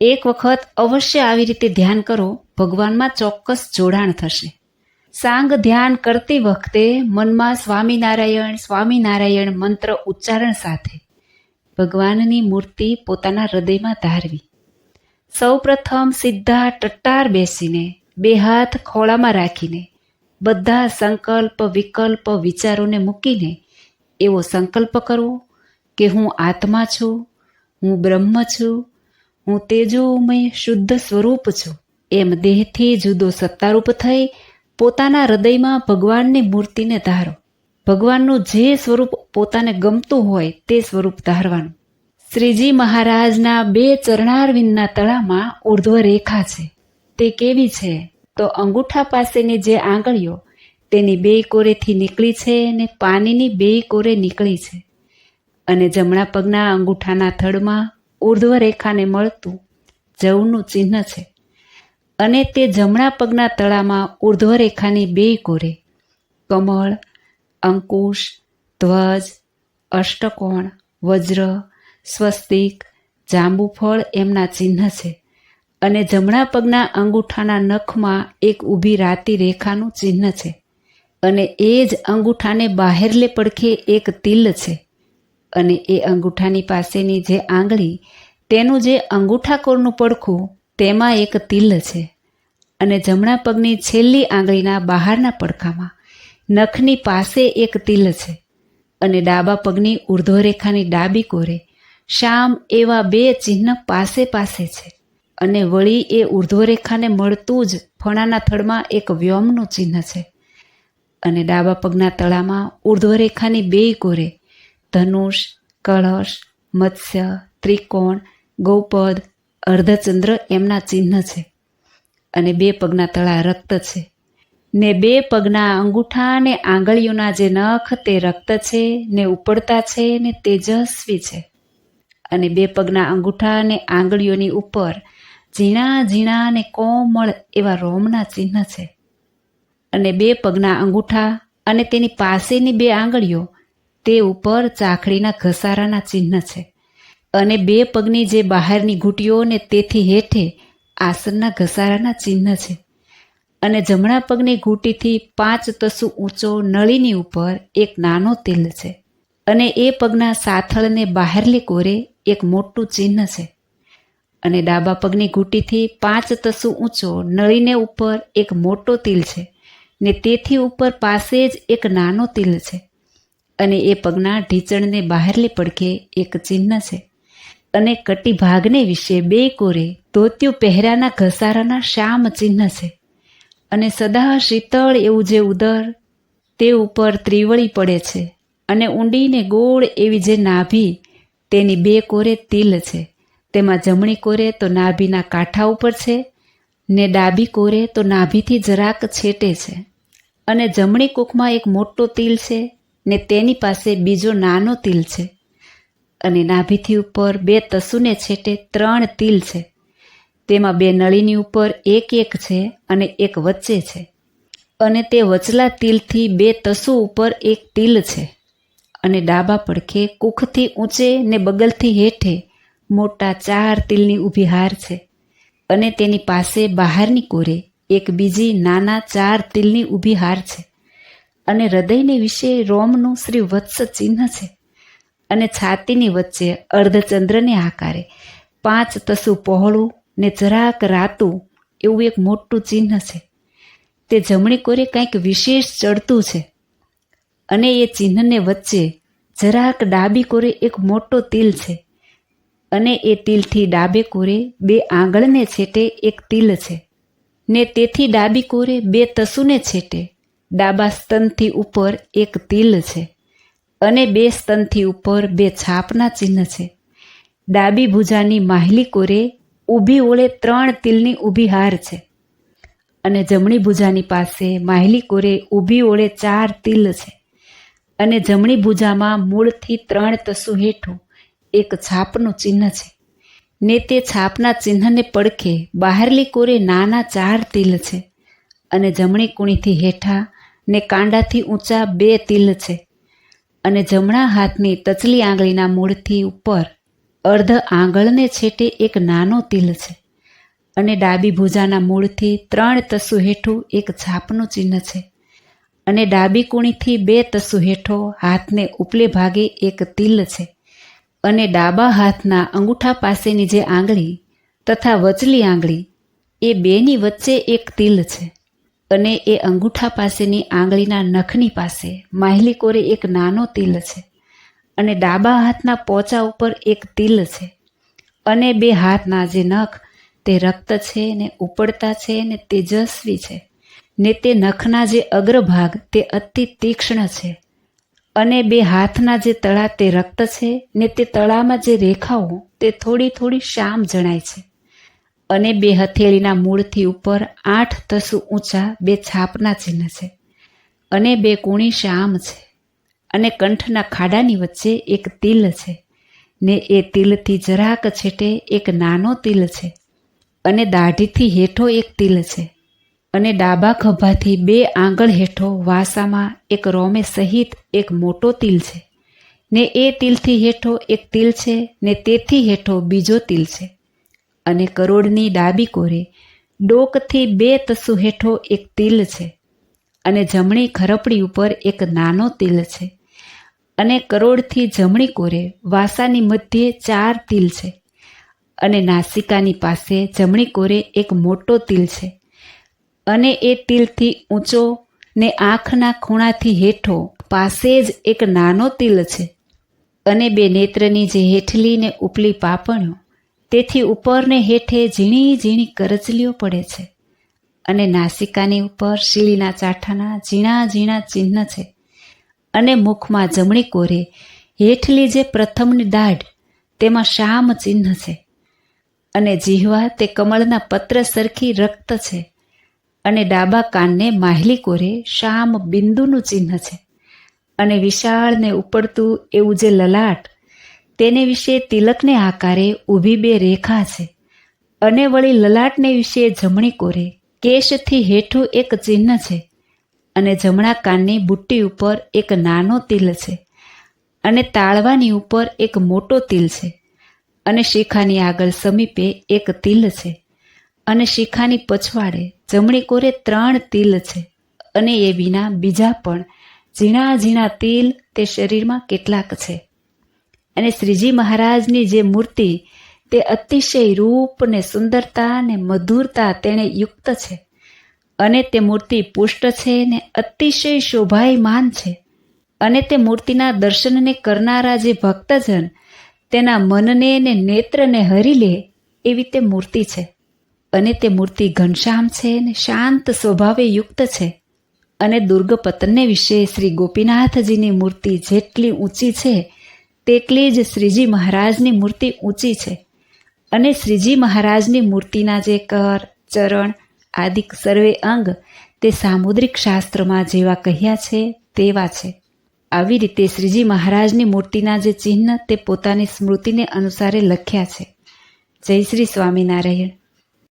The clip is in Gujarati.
એક વખત અવશ્ય આવી રીતે ધ્યાન કરો, ભગવાનમાં ચોક્કસ જોડાણ થશે. સાંગ ધ્યાન કરતી વખતે મનમાં સ્વામિનારાયણ સ્વામિનારાયણ મંત્ર ઉચ્ચારણ સાથે ભગવાનની મૂર્તિ પોતાના હૃદયમાં ધારવી. સૌપ્રથમ સીધા ટટ્ટાર બેસીને 2 હાથ ખોળામાં રાખીને બધા સંકલ્પ વિકલ્પ વિચારોને મૂકીને એવો સંકલ્પ કરવો કે હું આત્મા છું, હું બ્રહ્મ છું, હું તેજોમય શુદ્ધ સ્વરૂપ છું. એમ દેહથી જુદો સત્તારૂપ થઈ પોતાના હૃદયમાં ભગવાનની મૂર્તિને ધારો. ભગવાનનું જે સ્વરૂપ પોતાને ગમતું હોય તે સ્વરૂપ ધારવાનું. શ્રીજી મહારાજના 2 ચરણારવિંદના તળામાં ઉર્ધ્વ રેખા છે. તે કેવી છે તો અંગૂઠા પાસેની જે આંગળીઓ તેની 2 કોરેથી નીકળી છે ને પાનીની 2 કોરે નીકળી છે. અને જમણા પગના અંગૂઠાના થડમાં ઉર્ધ્વ રેખાને મળતું જવનું ચિહ્ન છે. અને તે જમણા પગના તળામાં ઉર્ધ્વ રેખાની 2 કોરે કમળ, અંકુશ, ધ્વજ, અષ્ટકોણ, વજ્ર, સ્વસ્તિક, જાંબુફળ એમના ચિહ્ન છે. અને જમણા પગના અંગૂઠાના નખમાં એક ઊભી રાતી રેખાનું ચિહ્ન છે. અને એ જ અંગૂઠાને બાહેરલે પડખે એક તિલ છે. અને એ અંગૂઠાની પાસેની જે આંગળી તેનું જે અંગૂઠા કોરનું પડખું તેમાં એક તિલ છે. અને જમણા પગની છેલ્લી આંગળીના બહારના પડખામાં નખની પાસે એક તિલ છે. અને ડાબા પગની ઉર્ધ્વ રેખાની ડાબી કોરે શ્યામ એવા 2 ચિહ્ન પાસે પાસે છે. અને વળી એ ઉર્ધ્વ રેખાને મળતું જ ફણાના થડમાં એક વ્યોમનું ચિહ્ન છે. અને ડાબા પગના તળામાં ઉર્ધ્વ રેખાની 2 કોરે ધનુષ, કળશ, મત્સ્ય, ત્રિકોણ, ગૌપદ, અર્ધચંદ્ર એમના ચિહ્ન છે. અને 2 પગના તળા રક્ત છે. ને 2 પગના અંગૂઠા ને આંગળીઓના જે નખ તે રક્ત છે ને ઉપડતા છે ને તેજસ્વી છે. અને 2 પગના અંગૂઠા અને આંગળીઓની ઉપર ઝીણા ઝીણા અને કોમળ એવા રોમના ચિહ્ન છે. અને 2 પગના અંગૂઠા અને તેની પાસેની 2 આંગળીઓ તે ઉપર ચાખડીના ઘસારાના ચિહ્ન છે. અને 2 પગની જે બહારની ઘૂંટીઓ ને તેથી હેઠે આસનના ઘસારાના ચિહ્ન છે. અને જમણા પગની ઘૂંટીથી 5 તસુ ઊંચો નળીની ઉપર એક નાનો તિલ છે. અને એ પગના સાથળને બહારલી કોરે એક મોટું ચિહ્ન છે. અને ડાબા પગની ઘૂંટીથી 5 તસુ ઊંચો નળીને ઉપર એક મોટો તિલ છે. ને તેથી ઉપર પાસે જ એક નાનો તિલ છે. અને એ પગના ઢીચણને બહારલી પડખે એક ચિહ્ન છે. અને કટી ભાગને વિશે 2 કોરે ધોતિયું પહેર્યાના ઘસારાના શ્યામ ચિહ્ન છે. અને સદા શીતળ એવું જે ઉદર તે ઉપર ત્રિવળી પડે છે. અને ઊંડીને ગોળ એવી જે નાભી તેની 2 કોરે તિલ છે. તેમાં જમણી કોરે તો નાભીના કાંઠા ઉપર છે ને ડાબી કોરે તો નાભીથી જરાક છેટે છે. અને જમણી કૂખમાં એક મોટો તિલ છે ને તેની પાસે બીજો નાનો તિલ છે. અને નાભીથી ઉપર 2 તસુને છેટે 3 તિલ છે. તેમાં 2 નળીની ઉપર એક છે અને એક વચ્ચે છે. અને તે વચલા તિલથી 2 તસુ ઉપર એક તિલ છે. અને ડાબા પડખે કૂખથી ઊંચે ને બગલથી હેઠે મોટા 4 તિલની ઊભી હાર છે. અને તેની પાસે બહારની કોરે એક બીજી નાના 4 તિલની ઊભી હાર છે. અને હૃદયને વિશે રોમનું શ્રી વત્સ ચિહ્ન છે. અને છાતીની વચ્ચે અર્ધચંદ્રને આકારે 5 તસુ પહોળું ને જરાક રાતું એવું એક મોટું ચિહ્ન છે. તે જમણી કોરે કંઈક વિશેષ ચડતું છે. અને એ ચિહ્નને વચ્ચે જરાક ડાબી કોરે એક મોટો તિલ છે. અને એ તિલથી ડાબે કોરે 2 આંગળને છેટે એક તિલ છે. ને તેથી ડાબી કોરે 2 તસુને છેટે ડાબા સ્તનથી ઉપર એક તિલ છે. અને 2 સ્તનથી ઉપર 2 છાપના ચિહ્ન છે. ડાબી ભુજાની માહલી કોરે ઊભી ઓળે 3 તિલની ઊભી હાર છે. અને જમણી ભુજાની પાસે માહલી કોરે ઊભી ઓળે 4 તિલ છે. અને જમણી ભુજામાં મૂળથી 3 તસુ હેઠું એક છાપનું ચિહ્ન છે. ને તે છાપના ચિહ્નને પડખે બહારલી કોરે નાના 4 તિલ છે. અને જમણી કૂણીથી હેઠા ને કાંડાથી ઊંચા 2 તિલ છે. અને જમણા હાથની તચલી આંગળીના મૂળથી ઉપર અર્ધ આંગળને છેટે એક નાનો તિલ છે અને ડાબી ભુજાના મૂળથી 3 તસુ હેઠું એક છાપનું ચિહ્ન છે અને ડાબી કૂણીથી 2 તસુ હેઠો હાથને ઉપલે ભાગે એક તિલ છે અને ડાબા હાથના અંગૂઠા પાસેની જે આંગળી તથા વચલી આંગળી એ બેની વચ્ચે એક તિલ છે અને એ અંગૂઠા પાસેની આંગળીના નખની પાસે માહિલી કોરે એક નાનો તિલ છે અને ડાબા હાથના પોચા ઉપર એક તિલ છે અને 2 હાથના જે નખ તે રક્ત છે ને ઉપડતા છે ને તેજસ્વી છે ને તે નખના જે અગ્રભાગ તે અતિ તીક્ષ્ણ છે અને 2 હાથના જે તળા તે રક્ત છે ને તે તળામાં જે રેખાઓ તે થોડી થોડી શ્યામ જણાય છે અને 2 હથેળીના મૂળથી ઉપર 8 તસુ ઊંચા 2 છાપના ચિહ્ન છે અને 2 કૂણી શ્યામ છે અને કંઠના ખાડાની વચ્ચે એક તિલ છે ને એ તિલથી જરાક છેટે એક નાનો તિલ છે અને દાઢીથી હેઠો એક તિલ છે અને ડાબા ખભાથી 2 આંગળ હેઠો વાસામાં એક રોમે સહિત એક મોટો તિલ છે ને એ તિલથી હેઠો એક તિલ છે ને તેથી હેઠો બીજો તિલ છે અને કરોડની ડાબી કોરે ડોકથી 2 તસુ હેઠો એક તિલ છે અને જમણી ખરપડી ઉપર એક નાનો તિલ છે અને કરોડથી જમણી કોરે વાસાની મધ્યે 4 તિલ છે અને નાસિકાની પાસે જમણી કોરે એક મોટો તિલ છે અને એ તિલથી ઊંચો ને આંખના ખૂણાથી હેઠો પાસે જ એક નાનો તિલ છે અને 2 નેત્રની જે હેઠલી ને ઉપલી પાપણો તેથી ઉપર ને હેઠે ઝીણી ઝીણી કરચલીઓ પડે છે અને નાસિકાની ઉપર શીલીના ચાઠાના ઝીણા ઝીણા ચિહ્ન છે અને મુખમાં જમણી કોરે હેઠલી જે પ્રથમની દાઢ તેમાં શ્યામ ચિહ્ન છે અને જીહવા તે કમળના પત્ર સરખી રક્ત છે અને ડાબા કાનને માહિલી કોરે શ્યામ બિંદુનું ચિહ્ન છે અને વિશાળ ને ઉપડતું એવું જે લલાટ તેને વિશે તિલકને આકારે ઊભી 2 રેખા છે અને વળી લલાટને વિશે જમણી કોરે કેશથી હેઠું એક ચિહ્ન છે અને જમણા કાનની બુટ્ટી ઉપર એક નાનો તિલ છે અને તાળવાની ઉપર એક મોટો તિલ છે અને શિખાની આગળ સમીપે એક તિલ છે અને શિખાની પછવાડે જમણી કોરે 3 તિલ છે અને એ વિના બીજા પણ ઝીણા ઝીણા તિલ તે શરીરમાં કેટલાક છે અને શ્રીજી મહારાજની જે મૂર્તિ તે અતિશય રૂપ ને સુંદરતા ને મધુરતા તેણે યુક્ત છે અને તે મૂર્તિ પુષ્ટ છે ને અતિશય શોભાયમાન છે અને તે મૂર્તિના દર્શનને કરનારા જે ભક્તજન તેના મનને ને નેત્રને હરી લે એવી તે મૂર્તિ છે અને તે મૂર્તિ ઘનશ્યામ છે ને શાંત સ્વભાવે યુક્ત છે અને દુર્ગપતનને વિશે શ્રી ગોપીનાથજીની મૂર્તિ જેટલી ઊંચી છે તેટલી જ શ્રીજી મહારાજની મૂર્તિ ઊંચી છે અને શ્રીજી મહારાજની મૂર્તિના જે કર ચરણ આદિ સર્વે અંગ તે સામુદ્રિક શાસ્ત્રમાં જેવા કહ્યા છે તેવા છે. આવી રીતે શ્રીજી મહારાજની મૂર્તિના જે ચિહ્ન તે પોતાની સ્મૃતિને અનુસારે લખ્યા છે. જય શ્રી સ્વામિનારાયણ.